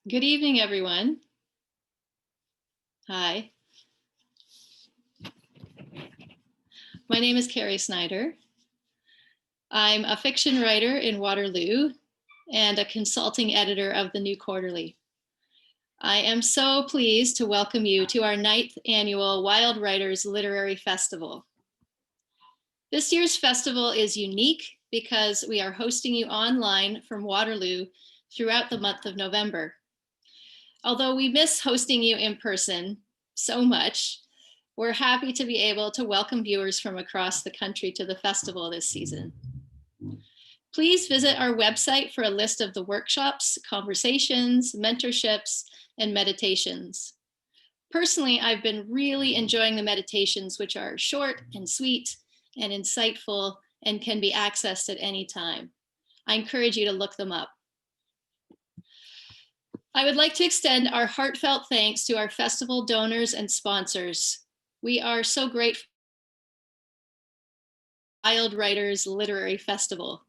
Good evening, everyone. Hi. My name is Carrie Snyder. I'm a fiction writer in Waterloo and a consulting editor of the New Quarterly. I am so pleased to welcome you to our 9th annual Wild Writers Literary Festival. This year's festival is unique because we are hosting you online from Waterloo throughout the month of November. Although we miss hosting you in person so much, we're happy to be able to welcome viewers from across the country to the festival this season. Please visit our website for a list of the workshops, conversations, mentorships, and meditations. Personally, I've been really enjoying the meditations, which are short and sweet and insightful and can be accessed at any time. I encourage you to look them up. I would like to extend our heartfelt thanks to our festival donors and sponsors. We are so grateful for the Wild Writers Literary Festival.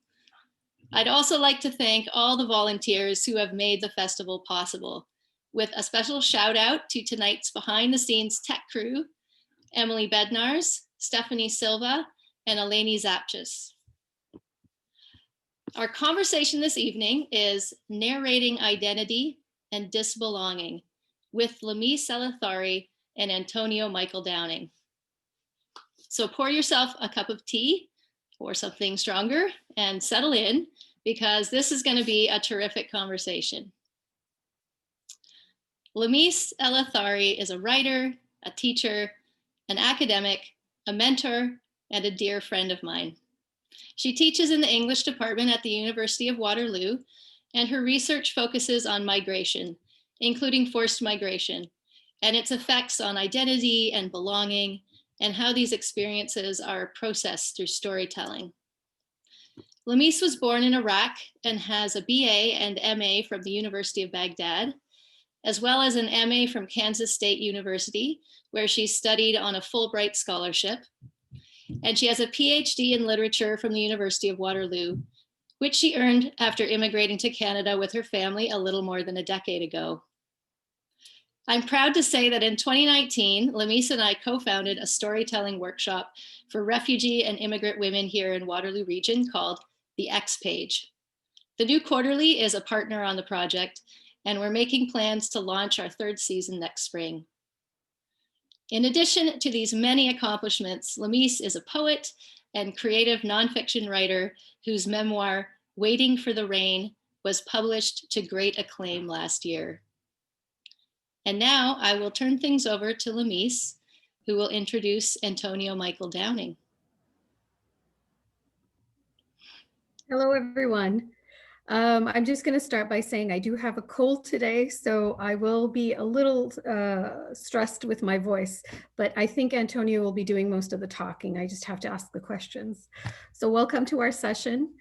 I'd also like to thank all the volunteers who have made the festival possible, with a special shout out to tonight's behind the scenes tech crew, Emily Bednars, Stephanie Silva, and Eleni Zapchis. Our conversation this evening is Narrating Identity and Disbelonging with Lemise Ethari and Antonio Michael Downing. So pour yourself a cup of tea or something stronger and settle in, because this is going to be a terrific conversation. Lemise Ethari is a writer, a teacher, an academic, a mentor, and a dear friend of mine. She teaches in the English department at the University of Waterloo, and her research focuses on migration, including forced migration, and its effects on identity and belonging, and how these experiences are processed through storytelling. Lemise was born in Iraq and has a BA and MA from the University of Baghdad, as well as an MA from Kansas State University, where she studied on a Fulbright scholarship. And she has a PhD in literature from the University of Waterloo, which she earned after immigrating to Canada with her family a little more than a decade ago. I'm proud to say that in 2019, Lemise and I co-founded a storytelling workshop for refugee and immigrant women here in Waterloo Region called The X Page. The New Quarterly is a partner on the project, and we're making plans to launch our 3rd season next spring. In addition to these many accomplishments, Lemise is a poet and creative nonfiction writer whose memoir, Waiting for the Rain, was published to great acclaim last year. And now I will turn things over to Lemise, who will introduce Antonio Michael Downing. Hello, everyone. I'm just going to start by saying I do have a cold today, so I will be a little stressed with my voice, but I think Antonio will be doing most of the talking. I just have to ask the questions. So welcome to our session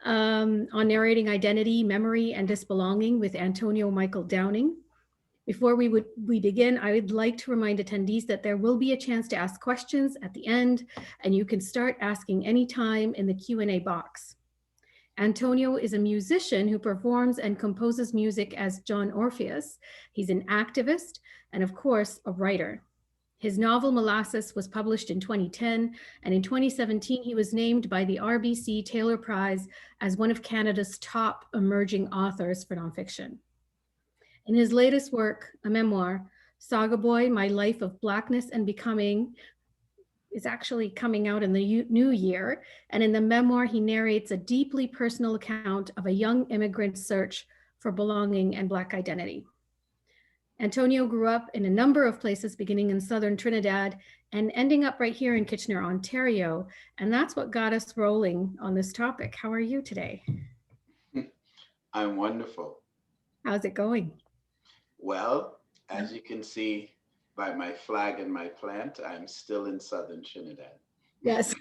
on narrating identity, memory, and disbelonging with Antonio Michael Downing. Before we begin, I would like to remind attendees that there will be a chance to ask questions at the end, and you can start asking anytime in the Q&A box. Antonio is a musician who performs and composes music as John Orpheus. He's an activist and, of course, a writer. His novel Molasses was published in 2010, and in 2017, he was named by the RBC Taylor Prize as one of Canada's top emerging authors for nonfiction. In his latest work, a memoir, Saga Boy, My Life of Blackness and Becoming, is actually coming out in the new year. And in the memoir, he narrates a deeply personal account of a young immigrant's search for belonging and Black identity. Antonio grew up in a number of places, beginning in southern Trinidad and ending up right here in Kitchener, Ontario. And that's what got us rolling on this topic. How are you today? I'm wonderful. How's it going? Well, as you can see by my flag and my plant, I'm still in southern Trinidad. Yes.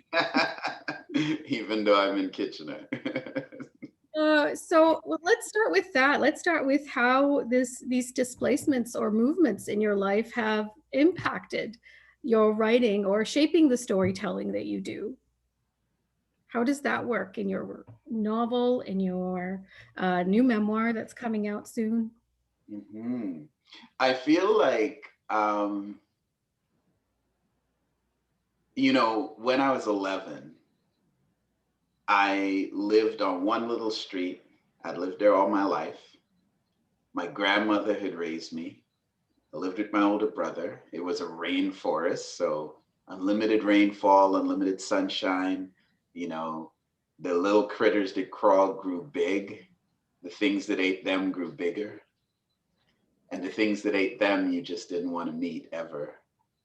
Even though I'm in Kitchener. So let's start with that. Let's start with how these displacements or movements in your life have impacted your writing or shaping the storytelling that you do. How does that work in your novel, in your new memoir that's coming out soon? Hmm. I feel like, when I was 11, I lived on one little street. I'd lived there all my life. My grandmother had raised me. I lived with my older brother. It was a rainforest, so unlimited rainfall, unlimited sunshine. You know, the little critters that crawled grew big. The things that ate them grew bigger. And the things that ate them, you just didn't want to meet ever.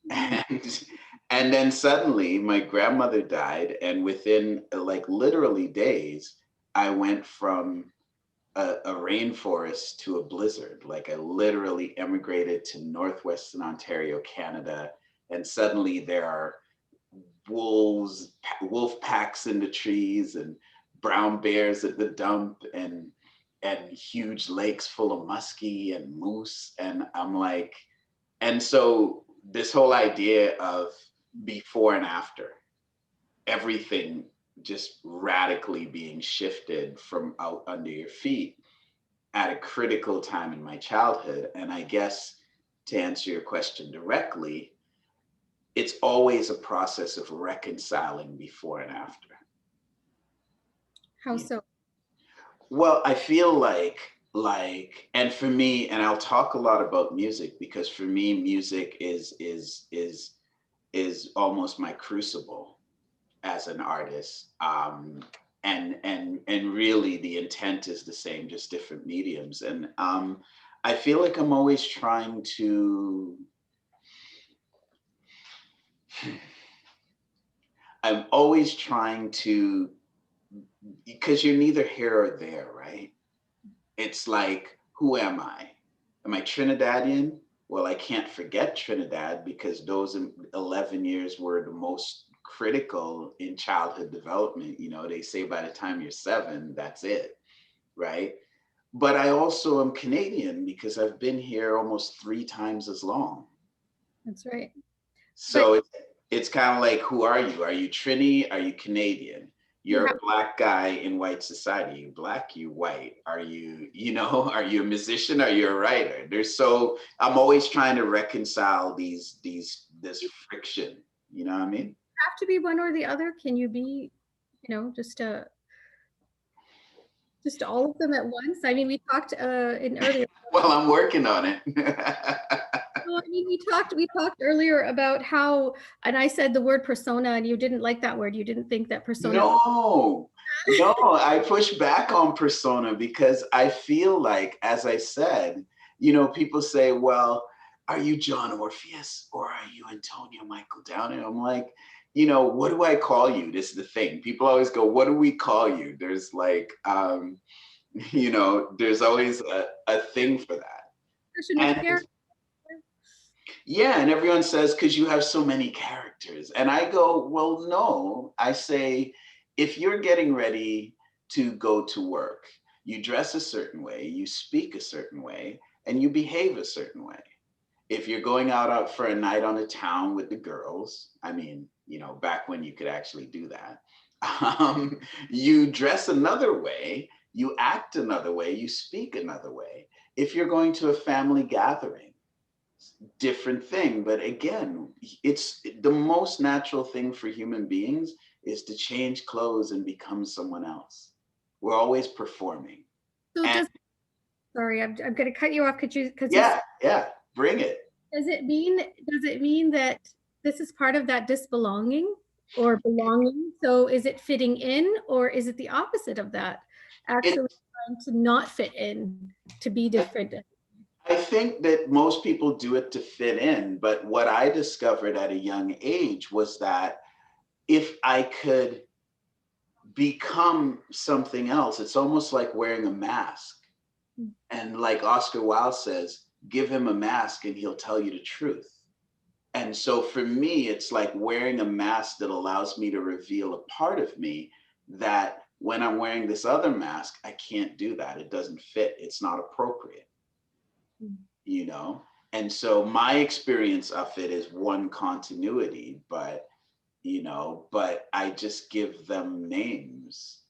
And and then suddenly my grandmother died, and within like literally days, I went from a rainforest to a blizzard. Like I literally emigrated to northwestern Ontario, Canada, and suddenly there are wolf packs in the trees, and brown bears at the dump, and huge lakes full of muskie and moose. And I'm like, and so this whole idea of before and after, everything just radically being shifted from out under your feet at a critical time in my childhood. And I guess to answer your question directly, it's always a process of reconciling before and after. How so? Well, I feel like and for me, and I'll talk a lot about music because for me music is almost my crucible as an artist. And really the intent is the same, just different mediums. And I feel like I'm always trying to I'm always trying to, because you're neither here or there, right? It's like, who am I? Am I Trinidadian? Well, I can't forget Trinidad because those 11 years were the most critical in childhood development. They say by the time you're 7, that's it, right? But I also am Canadian because I've been here almost 3 times as long. That's right. So it's kind of like, who are you? Are you Trini? Are you Canadian? You're a black guy in white society. You black, you white. Are you, are you a musician? Are you a writer? I'm always trying to reconcile this friction. You know what I mean? Have to be one or the other? Can you be, just all of them at once? I mean, we talked in earlier. Well, I'm working on it. Well, I mean, we talked earlier about how, and I said the word persona, and you didn't like that word. You didn't think that persona. No, I push back on persona because I feel like, as I said, people say, well, are you John Orpheus or are you Antonio Michael Downer? I'm like, what do I call you? This is the thing. People always go, what do we call you? There's like, there's always a thing for that. And yeah, and everyone says, because you have so many characters. And I go, well, no. I say, if you're getting ready to go to work, you dress a certain way, you speak a certain way, and you behave a certain way. If you're going out for a night on the town with the girls, I mean, back when you could actually do that, you dress another way, you act another way, you speak another way. If you're going to a family gathering, different thing. But again, it's the most natural thing for human beings is to change clothes and become someone else. We're always performing. So sorry, I'm going to cut you off. Yeah, bring it. Does it mean that this is part of that disbelonging or belonging? So is it fitting in, or is it the opposite of that? Actually trying to not fit in, to be different. I think that most people do it to fit in, but what I discovered at a young age was that if I could become something else, it's almost like wearing a mask. And like Oscar Wilde says, give him a mask and he'll tell you the truth. And so for me, it's like wearing a mask that allows me to reveal a part of me that when I'm wearing this other mask, I can't do that. It doesn't fit. It's not appropriate. And so my experience of it is one continuity, but I just give them names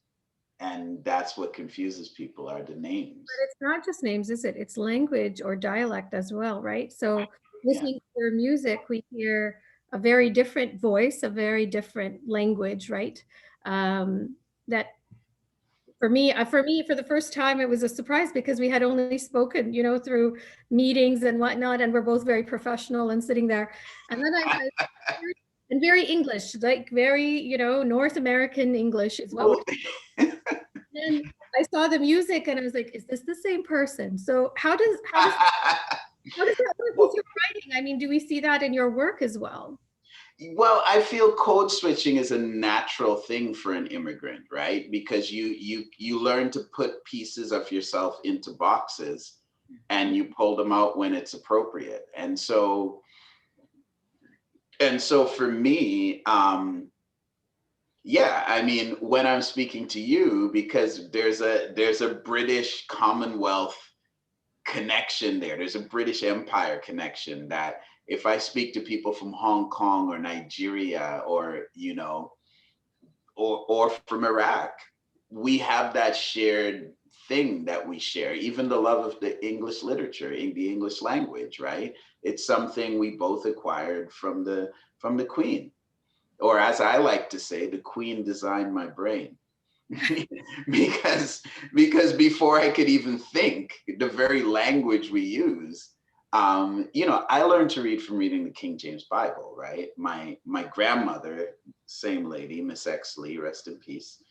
and that's what confuses people, are the names. But it's not just names, is it? It's language or dialect as well, right? So Yeah. listening to your music, we hear a very different voice, a very different language, right? That for me, for the first time, it was a surprise because we had only spoken, through meetings and whatnot, and we're both very professional and sitting there. And then I and very English, like very, North American English is what Well, then I saw the music and I was like, is this the same person? So how does that work with your writing? I mean, do we see that in your work as well? Well, I feel code switching is a natural thing for an immigrant, right? Because you learn to put pieces of yourself into boxes and you pull them out when it's appropriate. And so for me, yeah, I mean, when I'm speaking to you, because there's a British Commonwealth connection there. There's a British Empire connection that if I speak to people from Hong Kong or Nigeria or, or from Iraq, we have that shared thing that we share, even the love of the English literature, in the English language, right? It's something we both acquired from the Queen. Or as I like to say, the Queen designed my brain. because before I could even think, the very language we use, I learned to read from reading the King James Bible, right? My grandmother, same lady, Miss Exley, rest in peace.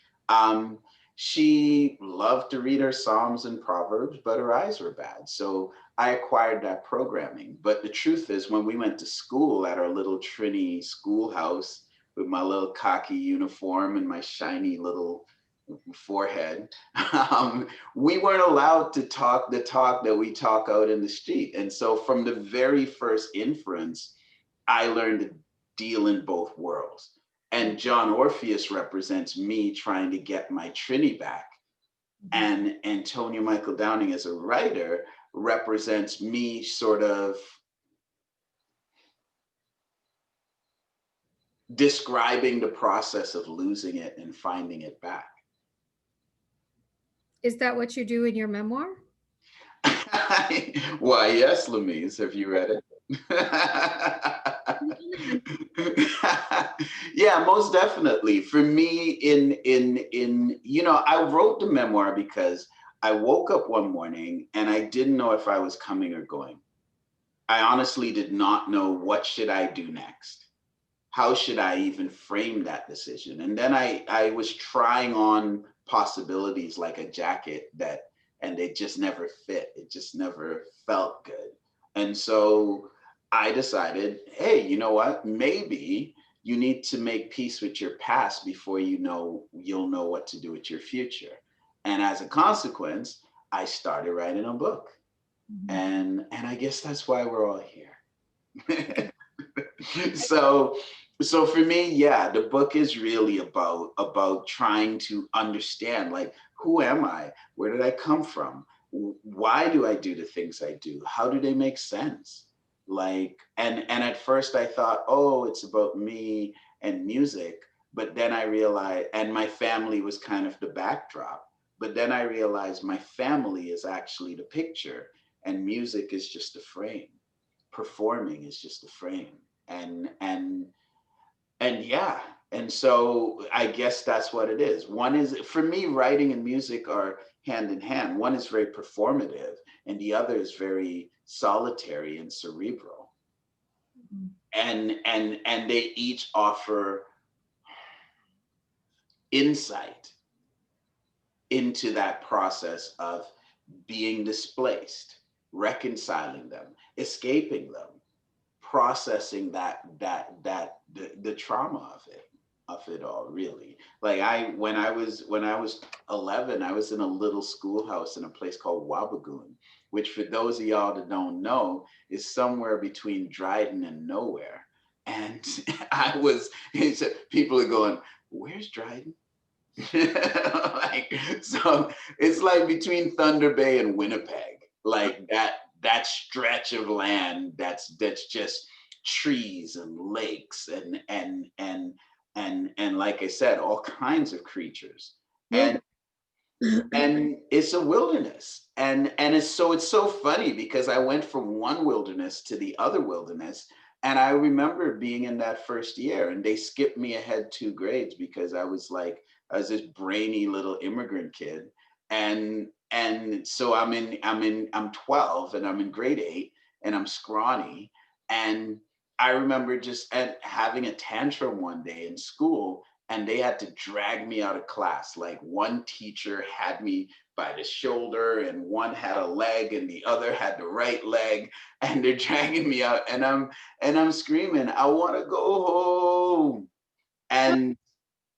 She loved to read her Psalms and Proverbs, but her eyes were bad. So I acquired that programming. But the truth is, when we went to school at our little Trinity schoolhouse with my little khaki uniform and my shiny little forehead, we weren't allowed to talk the talk that we talk out in the street. And so from the very first inference, I learned to deal in both worlds. And John Orpheus represents me trying to get my Trini back. And Antonia Michael Downing as a writer represents me sort of describing the process of losing it and finding it back. Is that what you do in your memoir? Why, yes, Lamise, have you read it? Yeah, most definitely. For me, I wrote the memoir because I woke up one morning and I didn't know if I was coming or going. I honestly did not know what should I do next. How should I even frame that decision? And then I was trying on possibilities like a jacket and it just never fit. It just never felt good. And so I decided, hey, you know what? Maybe you need to make peace with your past before you'll know what to do with your future. And as a consequence, I started writing a book. And I guess that's why we're all here. So for me, yeah, the book is really about trying to understand, like, who am I? Where did I come from? Why do I do the things I do? How do they make sense? Like, and at first I thought, oh, it's about me and music. But then I realized, and my family was kind of the backdrop. But then I realized my family is actually the picture, and music is just a frame. Performing is just a frame. And yeah, and so I guess that's what it is. One is, for me, writing and music are hand in hand. One is very performative and the other is very solitary and cerebral. And they each offer insight into that process of being displaced, reconciling them, escaping them, processing the trauma of it all, really. Like when I was 11, I was in a little schoolhouse in a place called Wabigoon, which, for those of y'all that don't know, is somewhere between Dryden and nowhere. And people are going, where's Dryden? So it's like between Thunder Bay and Winnipeg, like that stretch of land that's just trees and lakes and like I said, all kinds of creatures. Wilderness, And it's a wilderness. And it's so funny because I went from one wilderness to the other wilderness. And I remember being in that first year and they skipped me ahead 2 grades because I was this brainy little immigrant kid. And so I'm 12 and I'm in grade 8 and I'm scrawny. And I remember just having a tantrum one day in school and they had to drag me out of class. Like one teacher had me by the shoulder and one had a leg and the other had the right leg and they're dragging me out and I'm screaming, I want to go home. And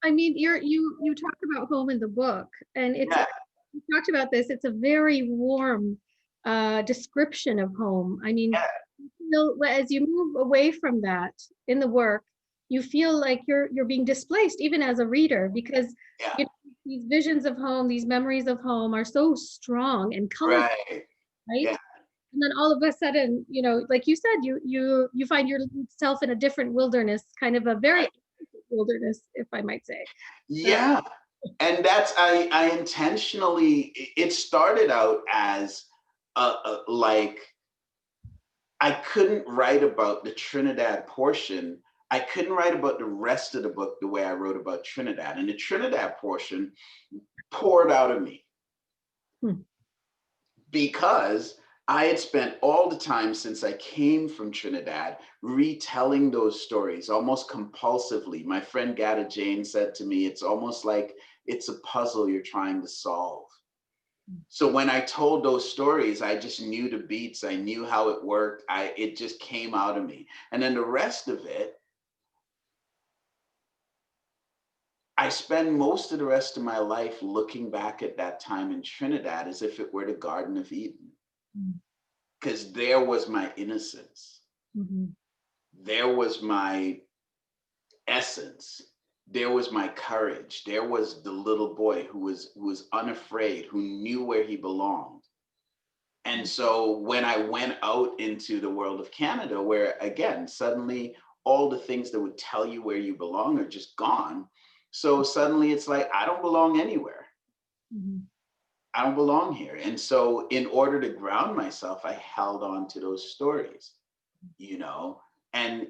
I mean, you talk about home in the book, and yeah, you talked about this. It's a very warm description of home. I mean, yeah, as you move away from that in the work, you feel like you're being displaced, even as a reader, because yeah, you know, these visions of home, these memories of home are so strong and colorful, right, right? yeah, And then all of a sudden, like you said, you find yourself in a different wilderness, kind of a very right, wilderness, if I might say. Uh, yeah. And that's I intentionally, it started out as like I couldn't write about the Trinidad portion. I couldn't write about the rest of the book the way I wrote about Trinidad. And the Trinidad portion poured out of me hmm, because I had spent all the time since I came from Trinidad retelling those stories almost compulsively. My friend Gada Jane said to me, it's almost like it's a puzzle you're trying to solve. So when I told those stories, I just knew the beats. I knew how it worked. It just came out of me. And then the rest of it, I spend most of the rest of my life looking back at that time in Trinidad as if it were the Garden of Eden, hmm, because there was my innocence. mhm. There was my essence. There was my courage. There was the little boy who was unafraid, who knew where he belonged. And so when I went out into the world of Canada, where again, suddenly all the things that would tell you where you belong are just gone. So suddenly it's like, I don't belong anywhere. Mhm. I don't belong here. And so in order to ground myself, I held on to those stories, you know, and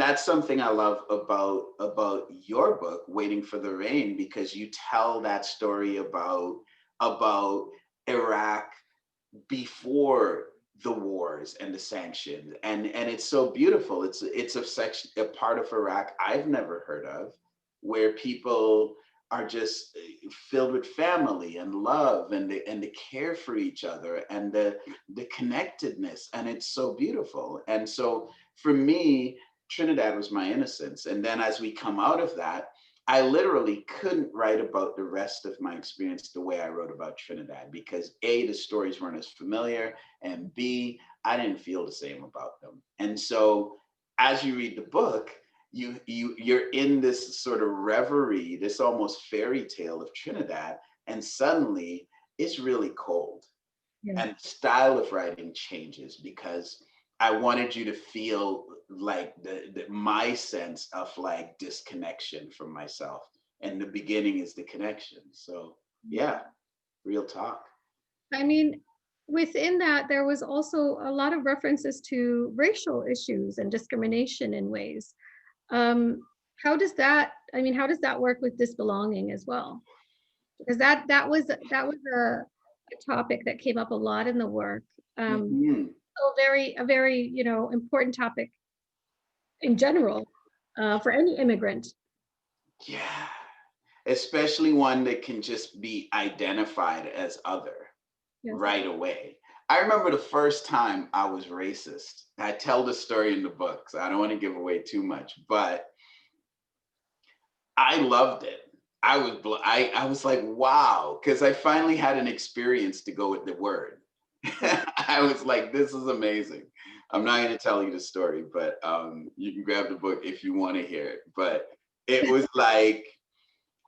that's something I love about your book, Waiting for the Rain, because you tell that story about Iraq before the wars and the sanctions, and it's so beautiful. It's a part of Iraq I've never heard of, where people are just filled with family and love and the care for each other and the connectedness, and it's so beautiful. And so for me, Trinidad was my innocence, and then as we come out of that, I literally couldn't write about the rest of my experience the way I wrote about Trinidad because A, the stories weren't as familiar, and B, I didn't feel the same about them. And so as you read the book, you're in this sort of reverie, this almost fairy tale of Trinidad, and suddenly it's really cold. Yeah. And the style of writing changes because I wanted you to feel like my sense of like disconnection from myself. And the beginning is the connection. So yeah, real talk. I mean, within that, there was also a lot of references to racial issues and discrimination in ways. Um, how does that work with disbelonging as well? Because that was a topic that came up a lot in the work. Mhm. So a very, important topic in general, for any immigrant. Yeah. Especially one that can just be identified as other Yes. right away. I remember the first time I was racist. I tell the story in the book, so I don't want to give away too much, but I loved it. I was like, wow, because I finally had an experience to go with the word. I was like, this is amazing. I'm not going to tell you the story, but you can grab the book if you want to hear it. But it was like,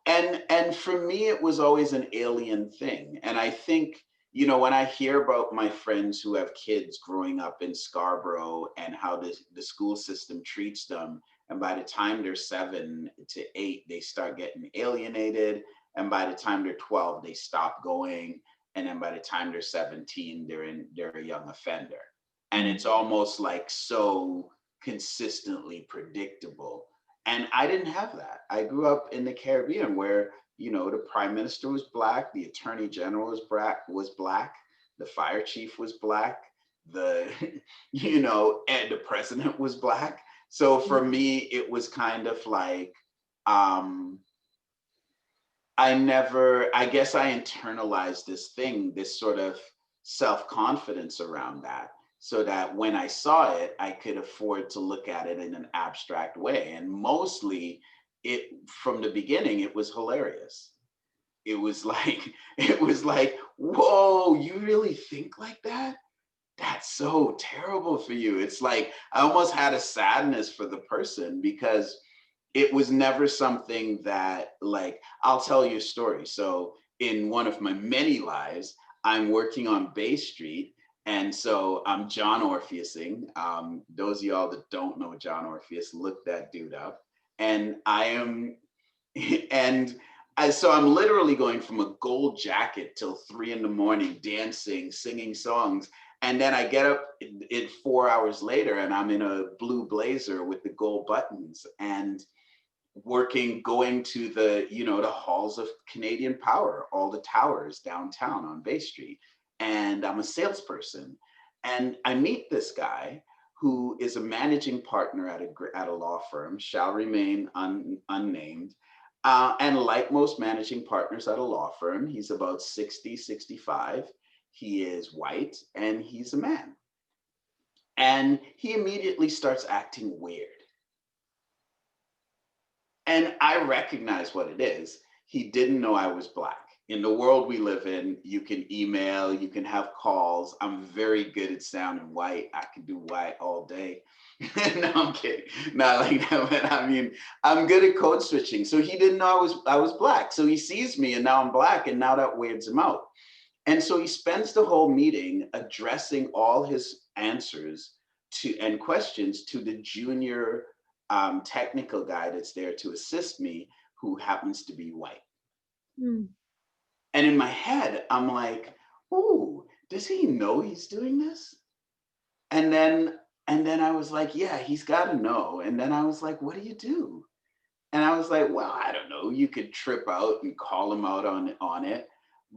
and for me, it was always an alien thing. And I think, when I hear about my friends who have kids growing up in Scarborough and how the school system treats them, and by the time they're 7 to 8, they start getting alienated And by the time they're 12, they stop going. And then by the time they're 17, they're a young offender. And it's almost like so consistently predictable. And I didn't have that. I grew up in the Caribbean where, you know, the prime minister was Black, the attorney general was black, the fire chief was Black, the, you know, and the president was Black. So for me, it was kind of like, I guess I internalized this thing, this sort of self-confidence around that, so that when I saw it, I could afford to look at it in an abstract way. And mostly from the beginning, it was hilarious. It was like, whoa, you really think like that? That's so terrible for you. It's like, I almost had a sadness for the person because it was never something that, like, I'll tell you a story. So in one of my many lives, I'm working on Bay Street. And so I'm John Orpheusing. Those of y'all that don't know John Orpheus, look that dude up. And so I'm literally going from a gold jacket till 3 a.m, dancing, singing songs. And then I get up 4 hours later and I'm in a blue blazer with the gold buttons and going to the, you know, the halls of Canadian Power, all the towers downtown on Bay Street. And I'm a salesperson. And I meet this guy who is a managing partner at a law firm, shall remain unnamed. And like most managing partners at a law firm, he's about 60, 65. He is white and he's a man. And he immediately starts acting weird. And I recognize what it is. He didn't know I was Black. In the world we live in, you can email, you can have calls. I'm very good at sounding white. I can do white all day. No, I'm kidding. Not like that, but I mean, I'm good at code switching. So he didn't know I was Black. So he sees me and now I'm Black and now that weirds him out. And so he spends the whole meeting addressing all his answers and questions to the junior technical guy that's there to assist me, who happens to be white. And in my head, I'm like, "Ooh, does he know he's doing this?" And then I was like, "Yeah, he's got to know." And then I was like, "What do you do?" And I was like, "Well, I don't know. You could trip out and call him out on it,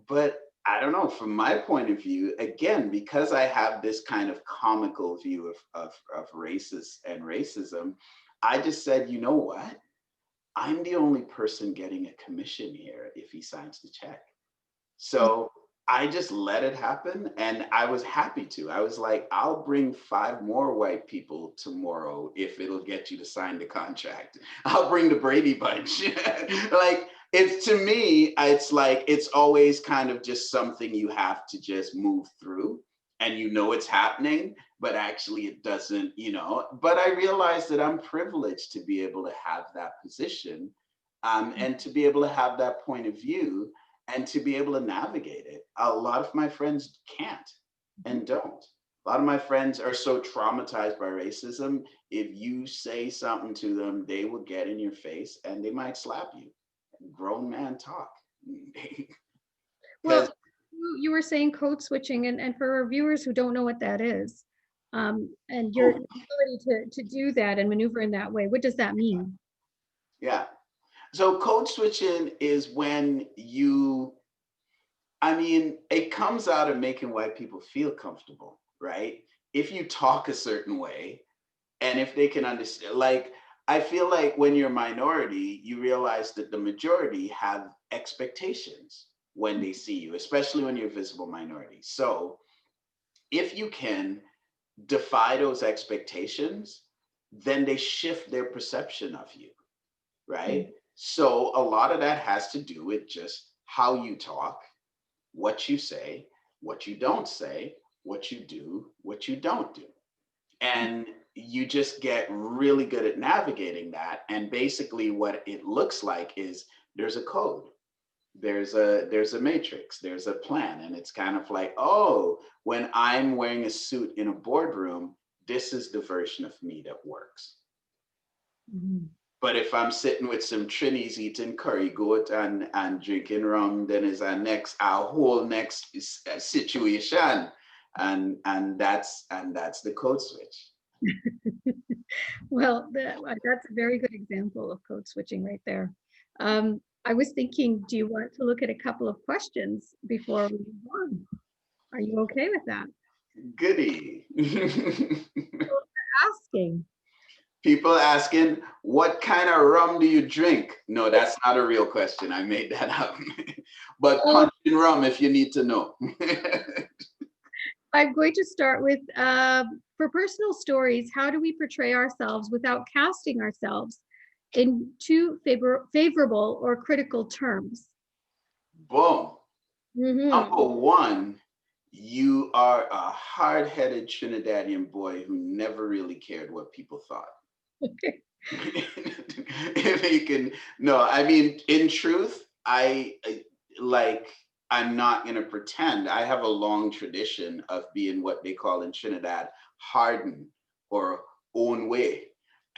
but I don't know. From my point of view, again, because I have this kind of comical view of races and racism, I just said, you know what? I'm the only person getting a commission here if he signs the check. So I just let it happen. And I was happy to. I was like, I'll bring 5 more white people tomorrow if it'll get you to sign the contract. I'll bring the Brady Bunch. Like, it's, to me, it's like, it's always kind of just something you have to just move through. And you know it's happening, but actually it doesn't, you know. But I realized that I'm privileged to be able to have that position and to be able to have that point of view and to be able to navigate it. A lot of my friends can't and don't. A lot of my friends are so traumatized by racism, if you say something to them, they will get in your face and they might slap you. Grown man talk. Well, you were saying code switching, and for our viewers who don't know what that is, and your ability to do that and maneuver in that way, what does that mean? Yeah. So code switching is when it comes out of making white people feel comfortable, right? If you talk a certain way and if they can understand, like, I feel like when you're a minority, you realize that the majority have expectations when they see you, especially when you're a visible minority. So if you can defy those expectations, then they shift their perception of you, right? So a lot of that has to do with just how you talk, what you say, what you don't say, what you do, what you don't do. And you just get really good at navigating that. And basically what it looks like is there's a code, there's a matrix, there's a plan. And it's kind of like, oh, when I'm wearing a suit in a boardroom, this is the version of me that works. But if I'm sitting with some Trinis eating curry goat and drinking rum, then is our whole next situation, and that's the code switch. Well, that's a very good example of code switching right there. I was thinking, do you want to look at a couple of questions before we move on? Are you okay with that? Goody. Asking. People asking, what kind of rum do you drink? No, that's not a real question. I made that up. But punch in rum if you need to know. I'm going to start with, for personal stories, how do we portray ourselves without casting ourselves in too favorable or critical terms? Boom. Number one, you are a hard-headed Trinidadian boy who never really cared what people thought. Okay. If you can, no, I mean, in truth, I'm not going to pretend. I have a long tradition of being what they call in Trinidad, hardened or own way.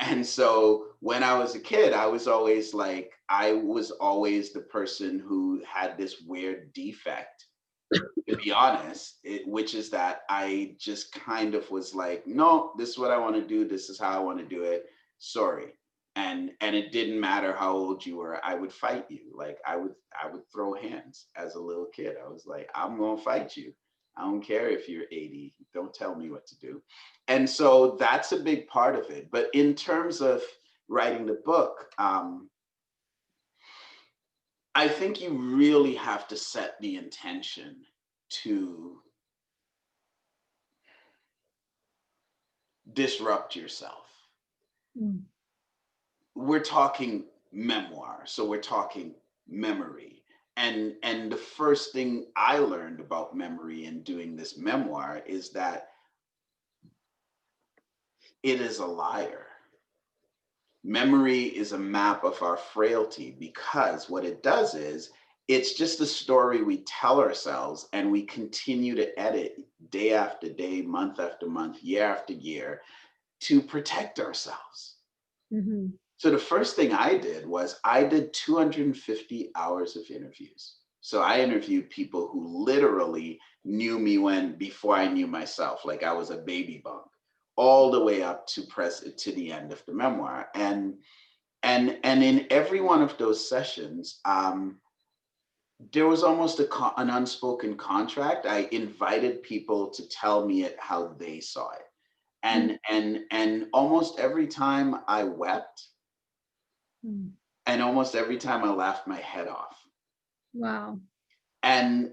And so when I was a kid, I was always the person who had this weird defect, to be honest, which is that I just kind of was like, no, this is what I want to do. This is how I want to do it. Sorry. And it didn't matter how old you were. I would fight you. Like I would throw hands as a little kid. I was like, I'm going to fight you. I don't care if you're 80. Don't tell me what to do. And so that's a big part of it. But in terms of writing the book, I think you really have to set the intention to disrupt yourself. We're talking memoir, so we're talking memory. And the first thing I learned about memory in doing this memoir is that it is a liar. Memory is a map of our frailty, because what it does is it's just a story we tell ourselves, and we continue to edit day after day, month after month, year after year to protect ourselves. So the first thing I did was I did 250 hours of interviews. So I interviewed people who literally knew me before I knew myself, like I was a baby bump, all the way up to the end of the memoir. And in every one of those sessions, there was almost an unspoken contract. I invited people to tell me how they saw it. And almost every time I wept, and almost every time I laughed my head off. Wow. And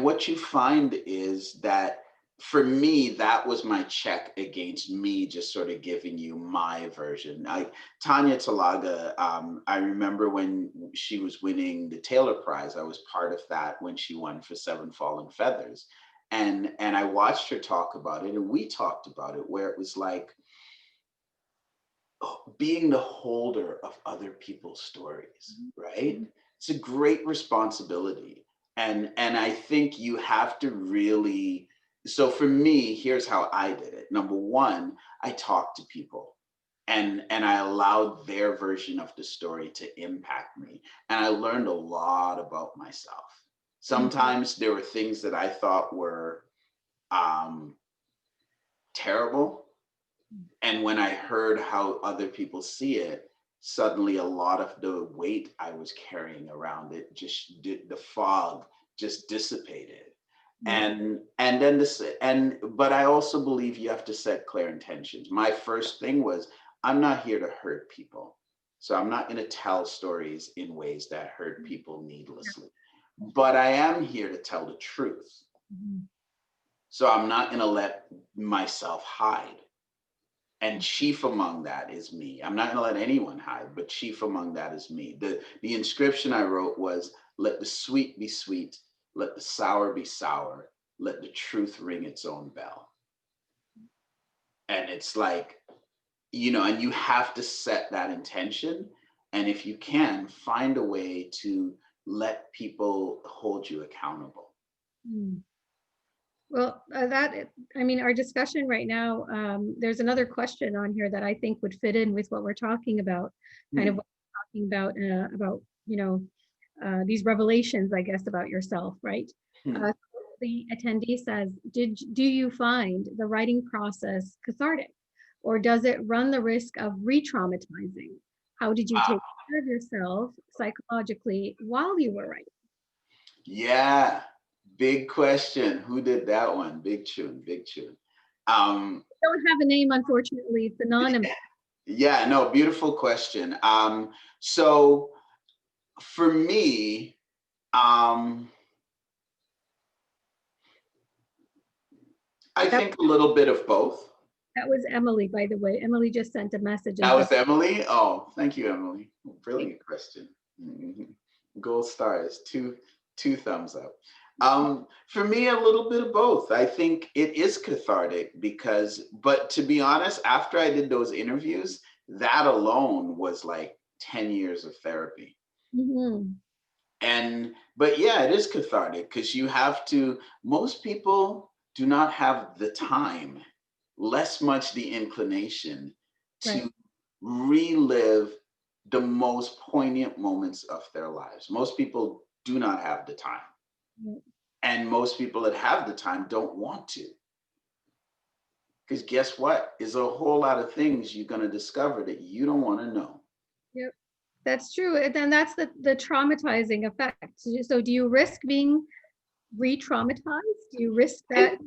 what you find is that for me, that was my check against me just sort of giving you my version. Tanya Talaga, I remember when she was winning the Taylor Prize, I was part of that when she won for Seven Fallen Feathers. And I watched her talk about it, and we talked about it, where it was like, being the holder of other people's stories, right? It's a great responsibility. And I think you have to really, so for me, here's how I did it. Number one, I talked to people, and I allowed their version of the story to impact me. And I learned a lot about myself. Sometimes there were things that I thought were terrible. And when I heard how other people see it, suddenly a lot of the weight I was carrying around it the fog just dissipated. And then but I also believe you have to set clear intentions. My first thing was, I'm not here to hurt people. So I'm not going to tell stories in ways that hurt people needlessly. But I am here to tell the truth. So I'm not going to let myself hide. And chief among that is me. I'm not going to let anyone hide, but chief among that is me. The inscription I wrote was, let the sweet be sweet, let the sour be sour, let the truth ring its own bell. And it's like, and you have to set that intention. And if you can, find a way to let people hold you accountable. Well, I mean, our discussion right now, there's another question on here that I think would fit in with what we're talking about, kind of Hmm. what we're talking about, these revelations, I guess, about yourself, right? Hmm. Uh, the attendee says, do you find the writing process cathartic, or does it run the risk of re-traumatizing? How did you take care of yourself psychologically while you were writing? Yeah, big question. Who did that one? Big tune, big tune. Don't have a name, unfortunately. It's anonymous. Yeah, no, beautiful question. So for me, I That, think a little bit of both. that was Emily, by the way. Emily just sent a message and That said, was Emily. Oh, thank you, Emily. Brilliant question. Mhm. Gold stars, two thumbs up. For me, a little bit of both. I think it is cathartic but to be honest, after I did those interviews, that alone was like 10 years of therapy. mm-hmm. But yeah, it is cathartic because most people do not have the time, less much the inclination Right. to relive the most poignant moments of their lives. Most people do not have the time. Right. And most people that have the time don't want to. Because guess what? There's a whole lot of things you're going to discover that you don't want to know. Yep. That's true. And then that's the traumatizing effect. So do you risk being re-traumatized? Do you risk that?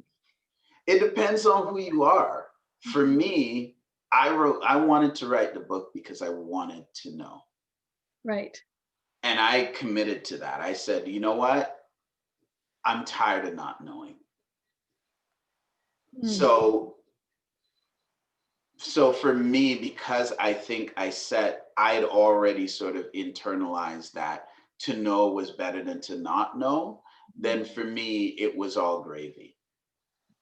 It depends on who you are. For me, I wanted to write the book because I wanted to know. Right. And I committed to that. I said, you know what? I'm tired of not knowing. Mm. So for me, because I think I had already sort of internalized that to know was better than to not know, then for me, it was all gravy.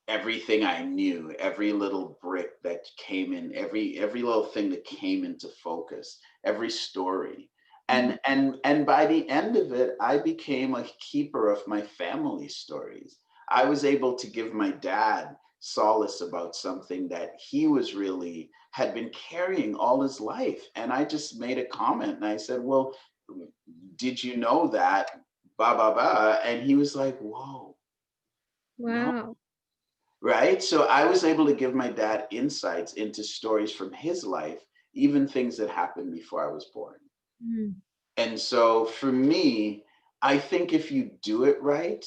Everything I knew, every little brick that came in, every little thing that came into focus, every story. Mhm. And by the end of it, I became a keeper of my family stories. I was able to give my dad solace about something that he was really had been carrying all his life. And I just made a comment and I said, well, did you know that? Ba ba ba. And he was like, whoa, no. Wow. Right? So I was able to give my dad insights into stories from his life, even things that happened before I was born. Mm. And so for me, I think if you do it right,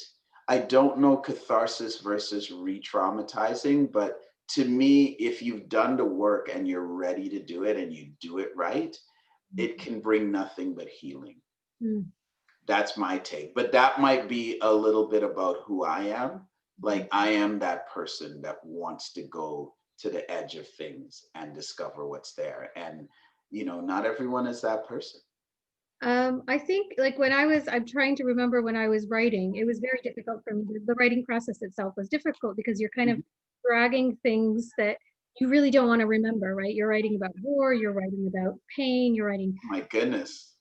I don't know catharsis versus re traumatizing, but to me, if you've done the work and you're ready to do it and you do it right, it can bring nothing but healing. Mm. That's my take. But that might be a little bit about who I am. Like I am that person that wants to go to the edge of things and discover what's there. And, not everyone is that person. I think like I'm trying to remember when I was writing, it was very difficult for me. The writing process itself was difficult because you're kind of Mhm. dragging things that you really don't want to remember, right? You're writing about war, you're writing about pain, you're writing. My goodness.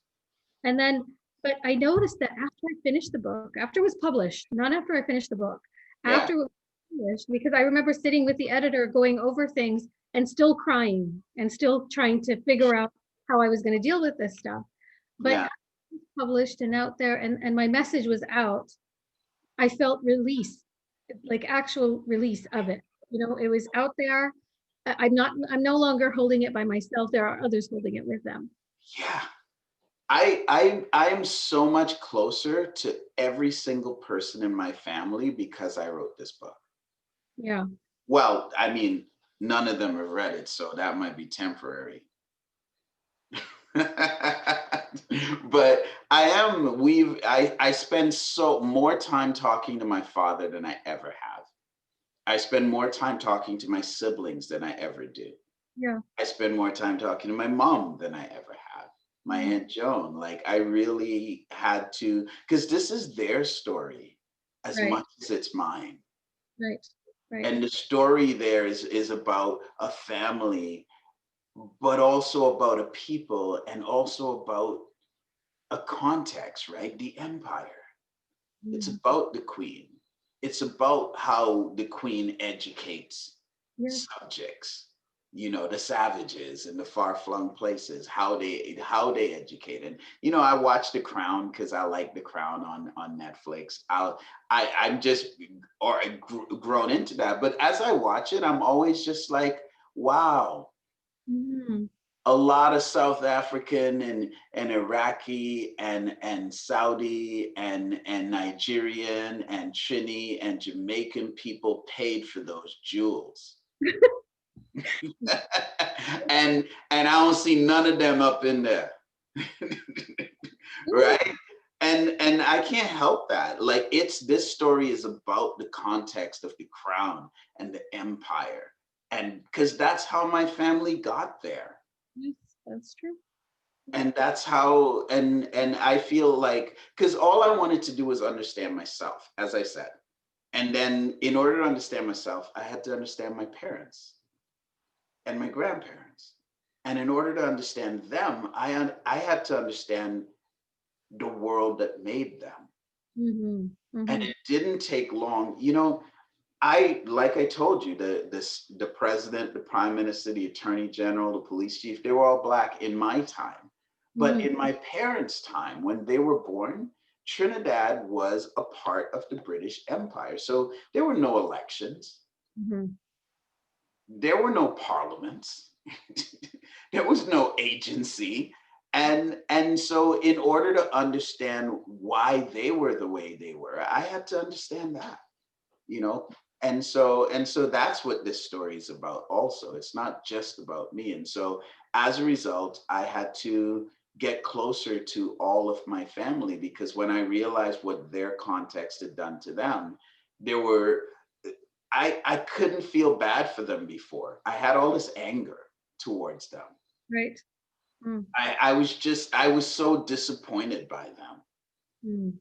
And then, but I noticed that after I finished the book, after it was published, not after I finished the book, Yeah. after it was published, because I remember sitting with the editor going over things and still crying and still trying to figure out how I was going to deal with this stuff. But Yeah. published and out there and my message was out, I felt release, like actual release of it. It was out there. I'm no longer holding it by myself. There are others holding it with them. Yeah. I am so much closer to every single person in my family because I wrote this book. Yeah. Well, I mean, none of them have read it, so that might be temporary. But I spend so more time talking to my father than I ever have. I spend more time talking to my siblings than I ever do. Yeah. I spend more time talking to my mom than I ever have. My Mhm. Aunt Joan, like I really had to, because this is their story as Right. much as it's mine. Right. Right. And the story there is about a family, but also about a people and also about a context, right? The empire. It's Mhm. about the queen. it's about how the queen educates Yes. subjects, you know, the savages in the far-flung places, how they educate. And you know, I watch The Crown because I like The Crown on Netflix. I'm just grown into that. But as I watch it, I'm always just like, wow, Mm. a lot of South African and Iraqi and Saudi and Nigerian and Trini and Jamaican people paid for those jewels. and I don't see none of them up in there. Right? And I can't help that. Like, this story is about the context of the crown and the empire. And because that's how my family got there. Yes, that's true. And that's how, and I feel like, because all I wanted to do was understand myself, as I said. And then in order to understand myself, I had to understand my parents and my grandparents. And in order to understand them, I had to understand the world that made them. Mm-hmm. Mm-hmm. And it didn't take long. You know, like I told you, the president, the prime minister, the attorney general, the police chief, they were all Black in my time. But in my parents' time, when they were born, Trinidad was a part of the British Empire. So there were no elections. Mm-hmm. There were no parliaments. There was no agency. And so in order to understand why they were the way they were, I had to understand that, you know. And so that's what this story is about also. It's not just about me. And so as a result, I had to get closer to all of my family, because when I realized what their context had done to them, there were, I couldn't feel bad for them before. I had all this anger towards them. Right. Mm. I was so disappointed by them. Mm.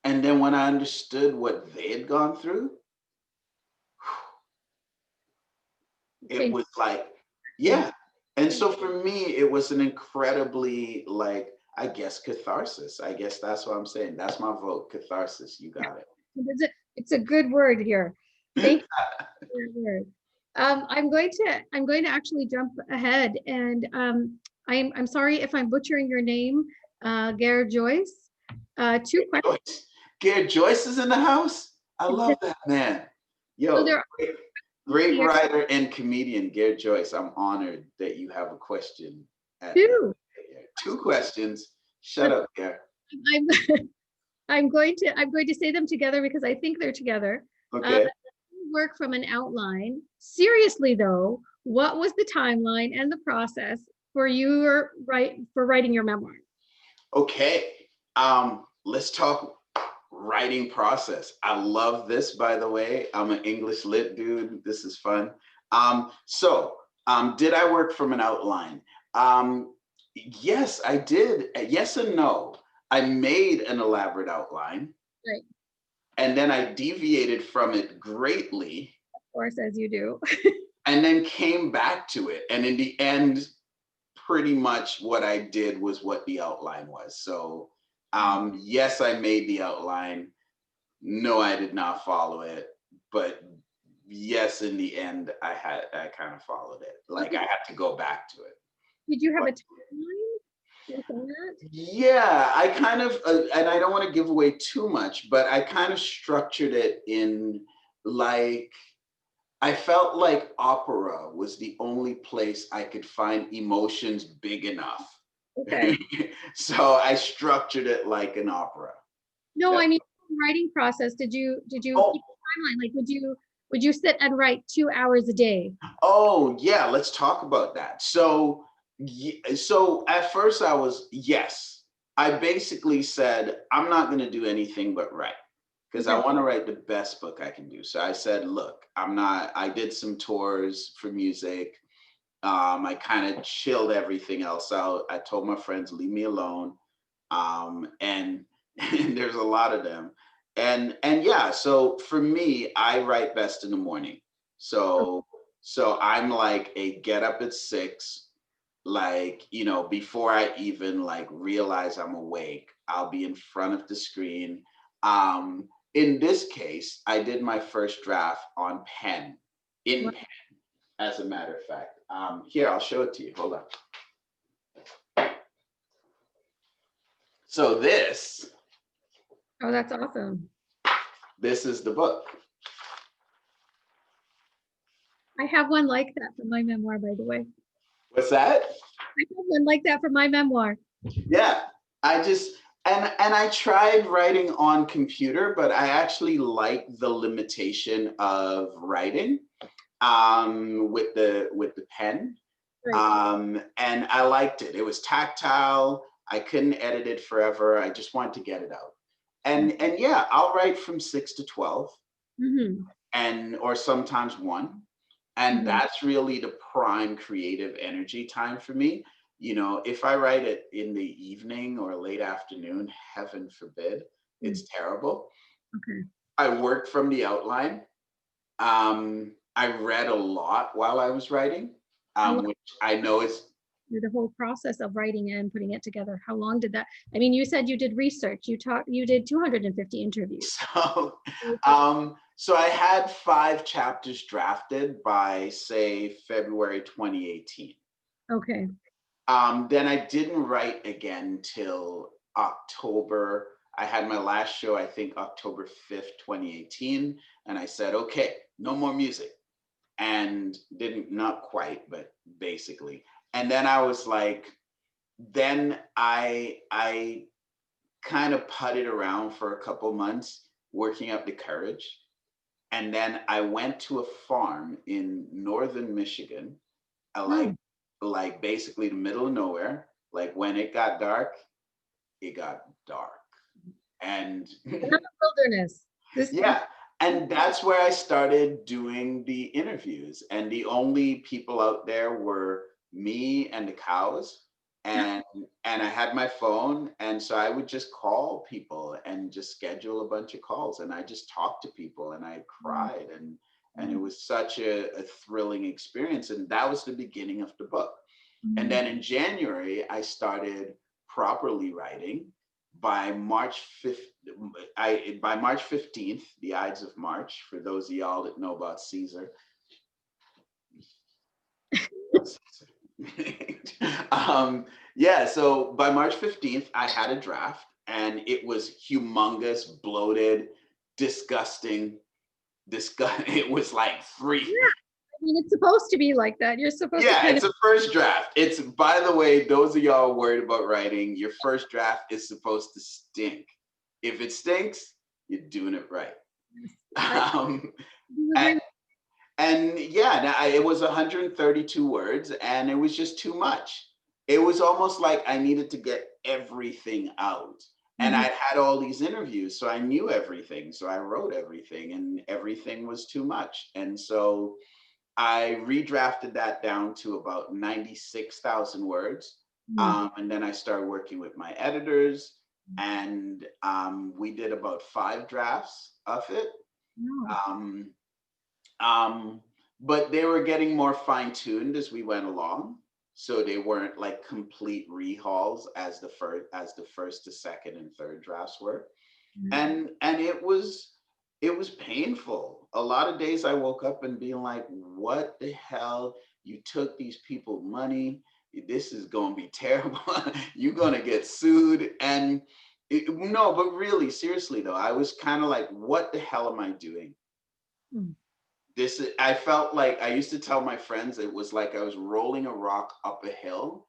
And then when I understood what they had gone through, it was like, yeah. And so for me, it was an incredibly, like, I guess, catharsis. I guess that's what I'm saying. That's my vote, catharsis. You got it. It's a good word here. Thank you for your word. I'm going to actually jump ahead, and I'm sorry if I'm butchering your name, Gare Joyce. Two questions. Gare Joyce is in the house. I love that man. Yo, So great writer and comedian, Gare Joyce. I'm honored that you have a question. Two questions. Shut up, Gare. I'm going to say them together because I think they're together. Okay. Work from an outline. Seriously though, what was the timeline and the process for writing your memoir? Okay. Let's talk writing process. I love this, by the way. I'm an English lit dude. This is fun. Did I work from an outline? Yes, I did. Yes and no. I made an elaborate outline. Right. And then I deviated from it greatly. Of course, as you do. And then came back to it. And in the end, pretty much what I did was what the outline was. So yes, I made the outline. No, I did not follow it. But yes, in the end, I kind of followed it. Like, I had to go back to it. Did you have a timeline? Yeah, I kind of, and I don't want to give away too much, but I kind of structured it in, like, I felt like opera was the only place I could find emotions big enough. Okay. So I structured it like an opera. No, I mean, writing process. Did you keep a timeline? Like, would you sit and write 2 hours a day? Oh yeah, let's talk about that. So at first I was, yes. I basically said, I'm not going to do anything but write, because I want to write the best book I can do. So I said, look, I did some tours for music. I kind of chilled everything else out. I told my friends, leave me alone. And there's a lot of them. And yeah, so for me, I write best in the morning. So I'm like a get up at 6, like, you know, before I even like realize I'm awake, I'll be in front of the screen. in this case, I did my first draft on pen, in Wow. pen, as a matter of fact. Here, I'll show it to you. Hold on. So this. Oh, that's awesome. This is the book. I have one like that for my memoir, by the way. What's that? I have one like that for my memoir. Yeah, I just, and I tried writing on computer, but I actually like the limitation of writing with the pen. Right. And I liked it. It was tactile. I couldn't edit it forever. I just wanted to get it out. And yeah, I'll write from 6 to 12 and or sometimes 1. And that's really the prime creative energy time for me. You know, if I write it in the evening or late afternoon, heaven forbid, it's terrible. Okay. I work from the outline. I read a lot while I was writing, which I know is the whole process of writing and putting it together. How long did that? I mean, you said you did research. You did 250 interviews. So I had 5 chapters drafted by, say, February 2018. Okay. Then I didn't write again till October. I had my last show, I think, October 5th, 2018. And I said, okay, no more music. And not quite, but basically. And then I was like, then I kind of putted around for a couple months, working up the courage. And then I went to a farm in northern Michigan, like basically the middle of nowhere. Like when it got dark, it got dark. And wilderness. Yeah. And that's where I started doing the interviews. And the only people out there were me and the cows. And I had my phone. And so I would just call people and just schedule a bunch of calls. And I just talked to people and I cried. And it was such a thrilling experience. And that was the beginning of the book. And then in January, I started properly writing. By March 15th, the Ides of March, for those of y'all that know about Caesar. Yeah, so by March 15th, I had a draft and it was humongous, bloated, disgusting. It was like 3. I mean, it's supposed to be like that. You're supposed to it's a first draft. It's, by the way, those of y'all worried about writing, your first draft is supposed to stink. If it stinks, you're doing it right. And yeah, it was 132 words and it was just too much. It was almost like I needed to get everything out. And I'd had all these interviews, so I knew everything. So I wrote everything and everything was too much. And so I redrafted that down to about 96,000 words. And then I started working with my editors and we did about 5 drafts of it. But they were getting more fine-tuned as we went along. So they weren't like complete rehauls as the first to second and third drafts were. And it was painful. A lot of days I woke up and being like, what the hell? You took these people money. This is going to be terrible. You're going to get sued. And no, but really, seriously though, I was kind of like, what the hell am I doing? I felt like, I used to tell my friends, it was like I was rolling a rock up a hill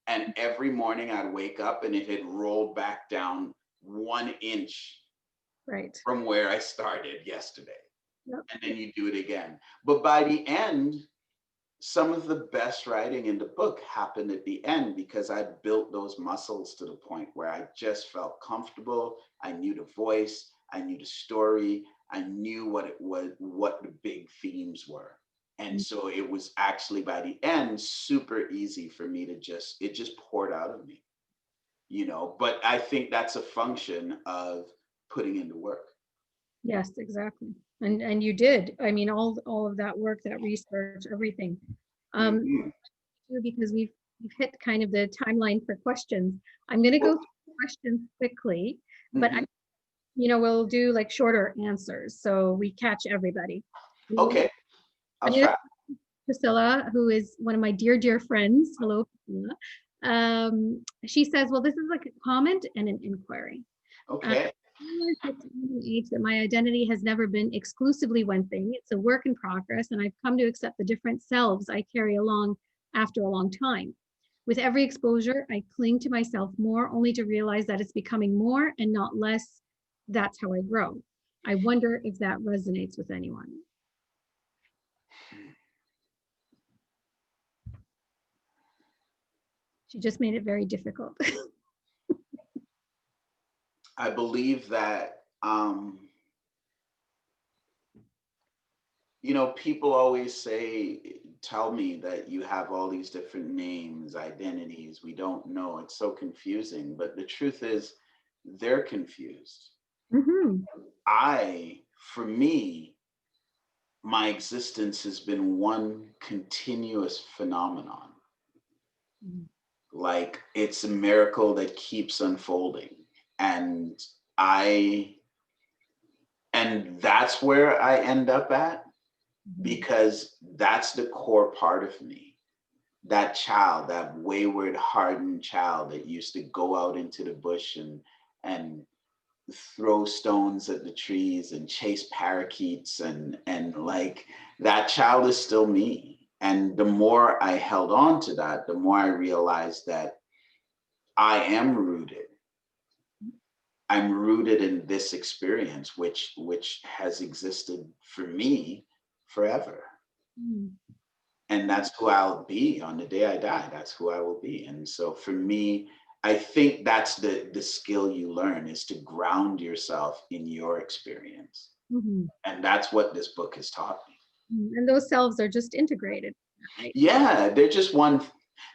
and every morning I'd wake up and it had rolled back down 1 inch from where I started yesterday. And then you do it again. But by the end, some of the best writing in the book happened at the end because I built those muscles to the point where I just felt comfortable. I knew the voice, I knew the story, I knew what it was, what the big themes were. And so it was actually by the end super easy for me to it just poured out of me, but I think that's a function of putting in the work. Yes, exactly. And you did. I mean, all of that work, that research, everything. Because we've hit kind of the timeline for questions. I'm going to go through questions quickly, but we'll do like shorter answers so we catch everybody. Okay, I'll try. Priscilla, who is one of my dear, dear friends. Hello, Priscilla. She says, well, this is like a comment and an inquiry. Okay. That my identity has never been exclusively one thing. It's a work in progress, and I've come to accept the different selves I carry along after a long time. With every exposure, I cling to myself more, only to realize that it's becoming more and not less. That's how I grow. I wonder if that resonates with anyone. She just made it very difficult. I believe that, people always say, tell me that you have all these different names, identities. We don't know. It's so confusing. But the truth is, they're confused. Mm-hmm. For me, my existence has been one continuous phenomenon. Mm-hmm. Like it's a miracle that keeps unfolding. And that's where I end up at, because that's the core part of me. That child, that wayward, hardened child that used to go out into the bush and throw stones at the trees and chase parakeets and like that child is still me. And the more I held on to that, the more I realized that I am rooted. I'm rooted in this experience, which has existed for me forever. Mm. And that's who I'll be on the day I die. That's who I will be. And so for me, I think that's the skill you learn, is to ground yourself in your experience. Mm-hmm. And that's what this book has taught me. And those selves are just integrated, right? Yeah, they're just one.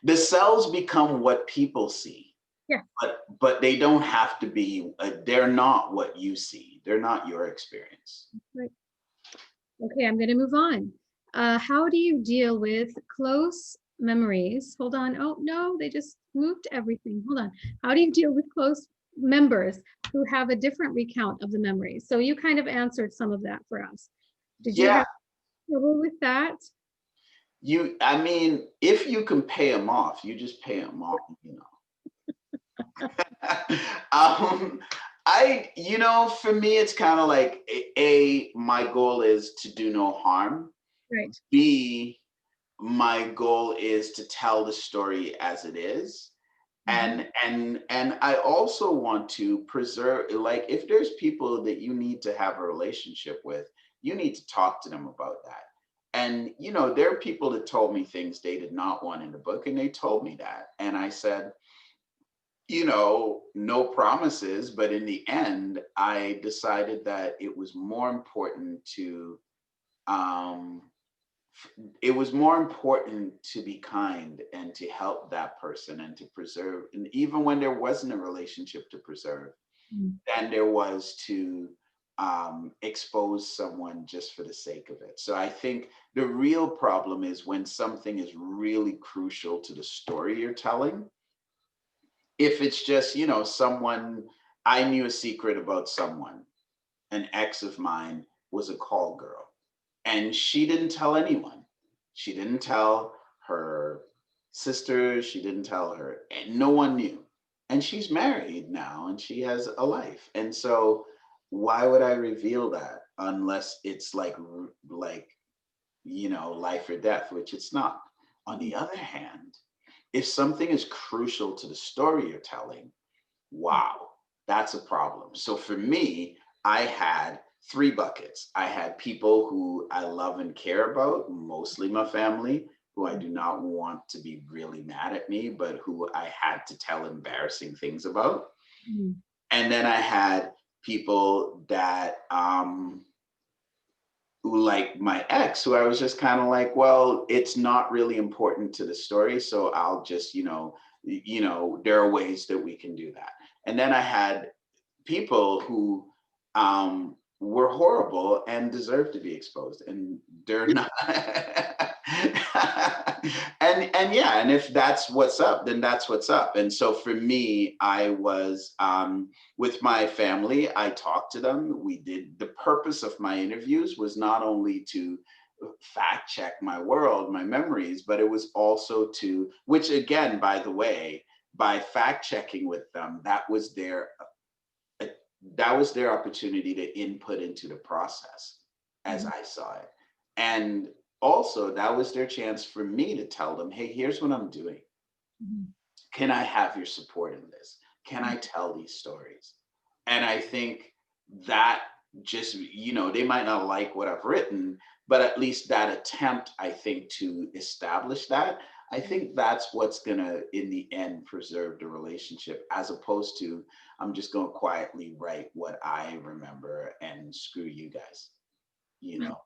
The selves become what people see. Yeah. But they don't have to be, they're not what you see. They're not your experience. Right. Okay, I'm going to move on. How do you deal with close memories? Hold on. Oh, no, they just moved everything. Hold on. How do you deal with close members who have a different recount of the memories? So you kind of answered some of that for us. Did you have trouble with that? I mean, if you can pay them off, you just pay them off, for me, it's kind of like my goal is to do no harm. Right. B, my goal is to tell the story as it is. Mm-hmm. And I also want to preserve, like, if there's people that you need to have a relationship with, you need to talk to them about that. And, there are people that told me things they did not want in the book, and they told me that. And I said, no promises, but in the end, I decided that it was more important to be kind and to help that person and to preserve, and even when there wasn't a relationship to preserve, than there was to expose someone just for the sake of it. So I think the real problem is when something is really crucial to the story you're telling. If it's just, someone, I knew a secret about someone, an ex of mine was a call girl, and she didn't tell anyone. She didn't tell her sisters, she didn't tell her, and no one knew. And she's married now and she has a life. And so why would I reveal that unless it's like, life or death, which it's not. On the other hand, if something is crucial to the story you're telling, wow, that's a problem. So for me, I had 3 buckets. I had people who I love and care about, mostly my family, who I do not want to be really mad at me, but who I had to tell embarrassing things about. Mm-hmm. And then I had people that, like my ex, who I was just kind of like, well, it's not really important to the story, so I'll just, there are ways that we can do that. And then I had people who were horrible and deserve to be exposed, and they're not. and yeah, and if that's what's up, then that's what's up. And so for me, I was with my family, I talked to them. We did, the purpose of my interviews was not only to fact check my world, my memories, but it was also to, which again, by the way, by fact checking with them, that was their opportunity to input into the process as I saw it. And also that was their chance for me to tell them, hey, here's what I'm doing. Can I have your support in this? Can I tell these stories? And I think that just, they might not like what I've written, but at least that attempt, I think, to establish that, I think that's what's gonna, in the end, preserve the relationship, as opposed to, I'm just gonna quietly write what I remember and screw you guys, Well,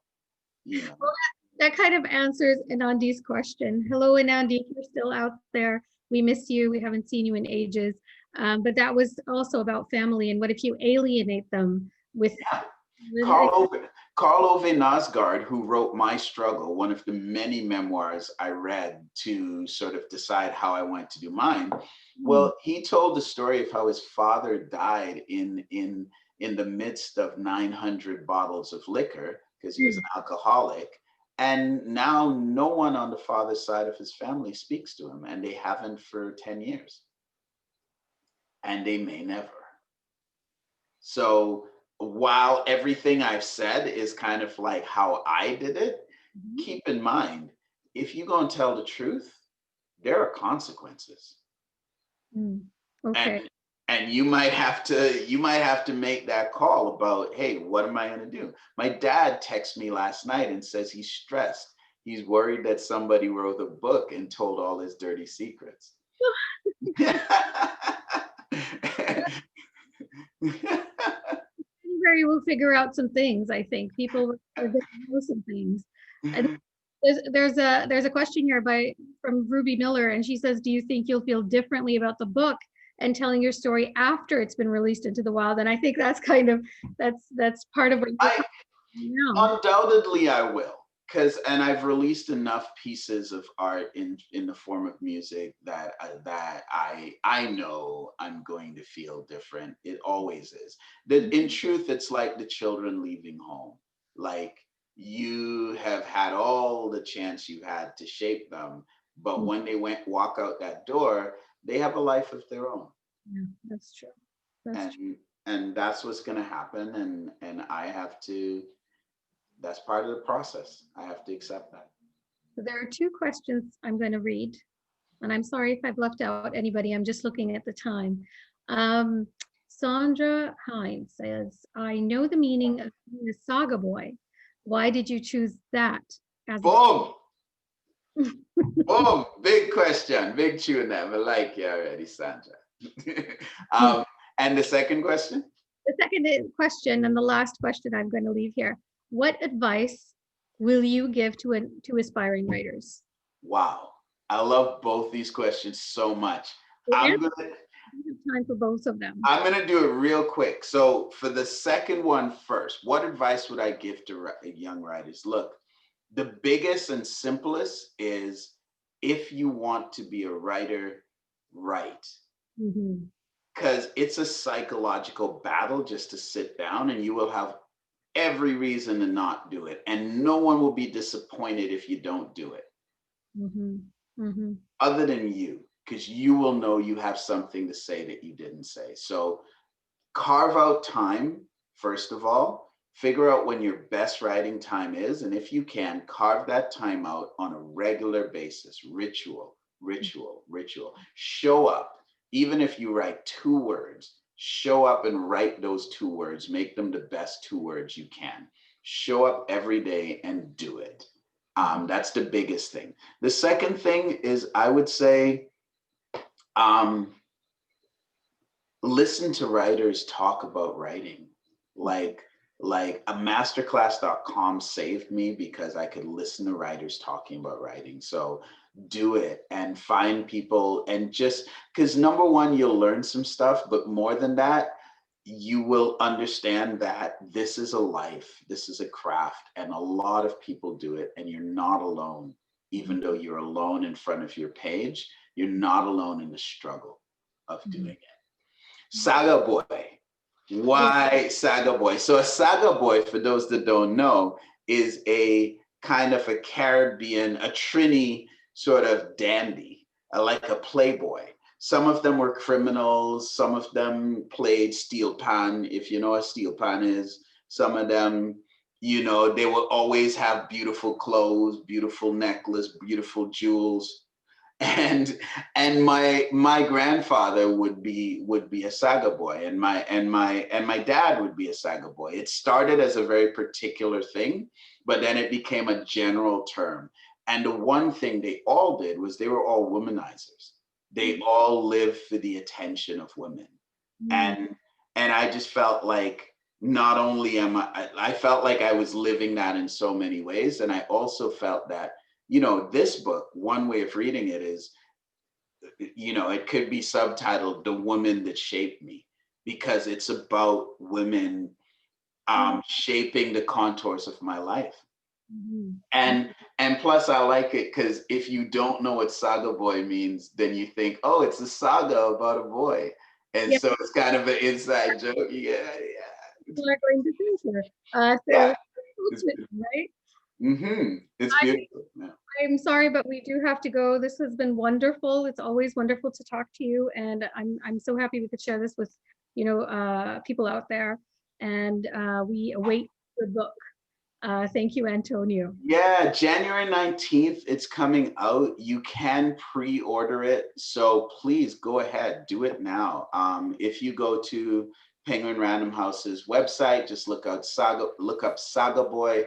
that kind of answers Anandi's question. Hello, Anandi, if you're still out there, we miss you. We haven't seen you in ages. But that was also about family, and what if you alienate them with... Karl Ove Nosgaard, who wrote My Struggle, one of the many memoirs I read to sort of decide how I wanted to do mine. Well, he told the story of how his father died in the midst of 900 bottles of liquor, because he was an alcoholic. And now no one on the father's side of his family speaks to him, and they haven't for 10 years. And they may never. So while everything I've said is kind of like how I did it, keep in mind, if you go and tell the truth, there are consequences. Okay. And you might have to make that call about, hey, what am I going to do? My dad texted me last night and says he's stressed. He's worried that somebody wrote a book and told all his dirty secrets. Will figure out some things. I think people are going to know some things. There's a question here from Ruby Miller, and she says, do you think you'll feel differently about the book and telling your story after it's been released into the wild? And I think that's kind of that's part of what undoubtedly I will, and I've released enough pieces of art in the form of music that I know I'm going to feel different. It always is. That in truth, it's like the children leaving home. Like, you have had all the chance you had to shape them, but when they walk out that door, they have a life of their own. Yeah, that's true. And that's what's going to happen, and I have to. That's part of the process. I have to accept that. So there are two questions I'm going to read, and I'm sorry if I've left out anybody. I'm just looking at the time. Sandra Hines says, I know the meaning of being a saga boy. Why did you choose that? Boom! Boom! Big question. Big tune there. I like you already, Sandra. And the second question? The second question, and the last question I'm going to leave here. What advice will you give to aspiring writers? Wow, I love both these questions so much. I'm gonna have time for both of them. I'm gonna do it real quick. So for the second one first, what advice would I give to young writers? Look, the biggest and simplest is, if you want to be a writer, write. Because it's a psychological battle just to sit down, and you will have every reason to not do it, and no one will be disappointed if you don't do it, other than you, because you will know you have something to say that you didn't say. So carve out time. First of all, figure out when your best writing time is, and if you can, carve that time out on a regular basis. Ritual. Show up. Even if you write 2 words, show up and write those 2 words. Make them the best 2 words you can. Show up every day and do it. That's the biggest thing. The second thing is, I would say, listen to writers talk about writing. Like a masterclass.com saved me because I could listen to writers talking about writing. So do it and find people, and just because, number one, you'll learn some stuff, but more than that, you will understand that this is a life, this is a craft, and a lot of people do it, and you're not alone. Even though you're alone in front of your page, you're not alone in the struggle of doing it. Saga boy. Why Saga boy? So a Saga boy, for those that don't know, is a kind of a Caribbean, a Trini sort of dandy, like a playboy. Some of them were criminals. Some of them played steel pan, if you know what steel pan is. Some of them, you know, they will always have beautiful clothes, beautiful necklace, beautiful jewels. And my grandfather would be a Saga boy, and my dad would be a Saga boy. It started as a very particular thing, but then it became a general term. And the one thing they all did was they were all womanizers. They all lived for the attention of women. And I just felt like not only I felt like I was living that in so many ways. And I also felt that, you know, this book, one way of reading it is, you know, it could be subtitled The Woman That Shaped Me, because it's about women shaping the contours of my life. And plus I like it because if you don't know what Saga boy means, then you think, oh, it's a saga about a boy. And so it's kind of an inside joke. Yeah. People are going to think here. Right? It's beautiful. I'm sorry, but we do have to go. This has been wonderful. It's always wonderful to talk to you, and I'm so happy we could share this with, you know, people out there. And we await your book. Thank you, Antonio. Yeah, January 19th, it's coming out. You can pre-order it, so please go ahead, do it now. If you go to Penguin Random House's website, just look up Saga Boy,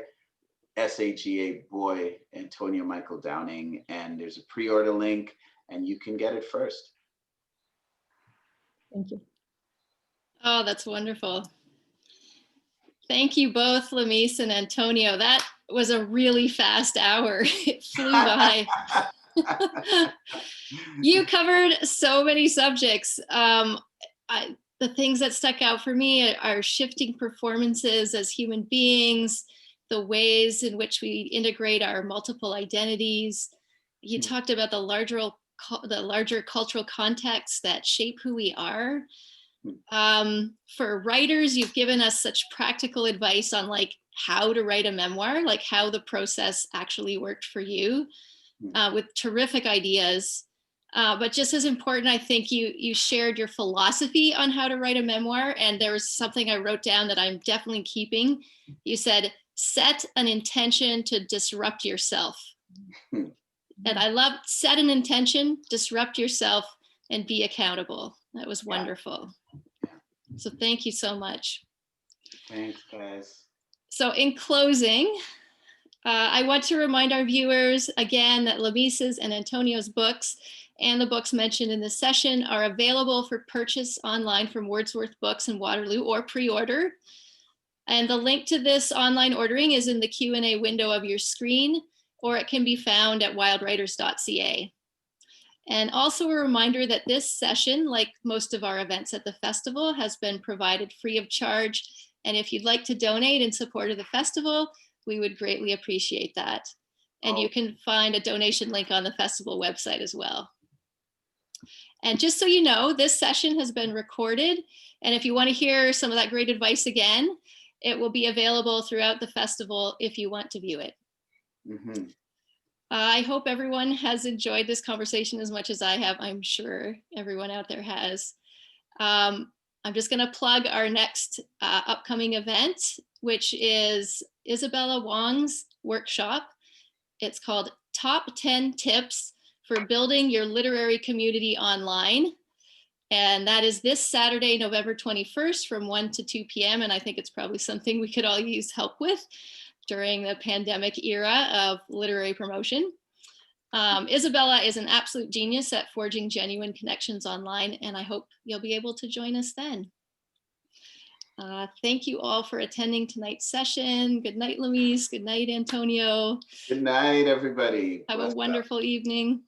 SAGA boy, Antonio Michael Downing, and there's a pre-order link, and you can get it first. Thank you. Oh, that's wonderful. Thank you both, Lamise and Antonio. That was a really fast hour. It flew by. You covered so many subjects. The things that stuck out for me are shifting performances as human beings, the ways in which we integrate our multiple identities. You talked about the larger cultural contexts that shape who we are. For writers, you've given us such practical advice on like how to write a memoir, like how the process actually worked for you, with terrific ideas. But just as important, I think you shared your philosophy on how to write a memoir. And there was something I wrote down that I'm definitely keeping. You said, set an intention to disrupt yourself. And I love set an intention, disrupt yourself, and be accountable. That was wonderful. So thank you so much. Thanks, guys. So in closing, I want to remind our viewers again that Lamise's and Antonio's books and the books mentioned in this session are available for purchase online from Wordsworth Books in Waterloo or pre-order. And the link to this online ordering is in the Q&A window of your screen, or it can be found at wildwriters.ca. And also a reminder that this session, like most of our events at the festival, has been provided free of charge. And if you'd like to donate in support of the festival, we would greatly appreciate that. And you can find a donation link on the festival website as well. And just so you know, this session has been recorded. And if you want to hear some of that great advice again, it will be available throughout the festival if you want to view it. I hope everyone has enjoyed this conversation as much as I have. I'm sure everyone out there has. I'm just going to plug our next upcoming event, which is Isabella Wong's workshop. It's called Top 10 Tips for Building Your Literary Community Online. And that is this Saturday, November 21st from 1 to 2 p.m. And I think it's probably something we could all use help with during the pandemic era of literary promotion. Isabella is an absolute genius at forging genuine connections online, and I hope you'll be able to join us then. Thank you all for attending tonight's session. Good night, Lamise. Good night, Antonio. Good night, everybody. Have a wonderful evening.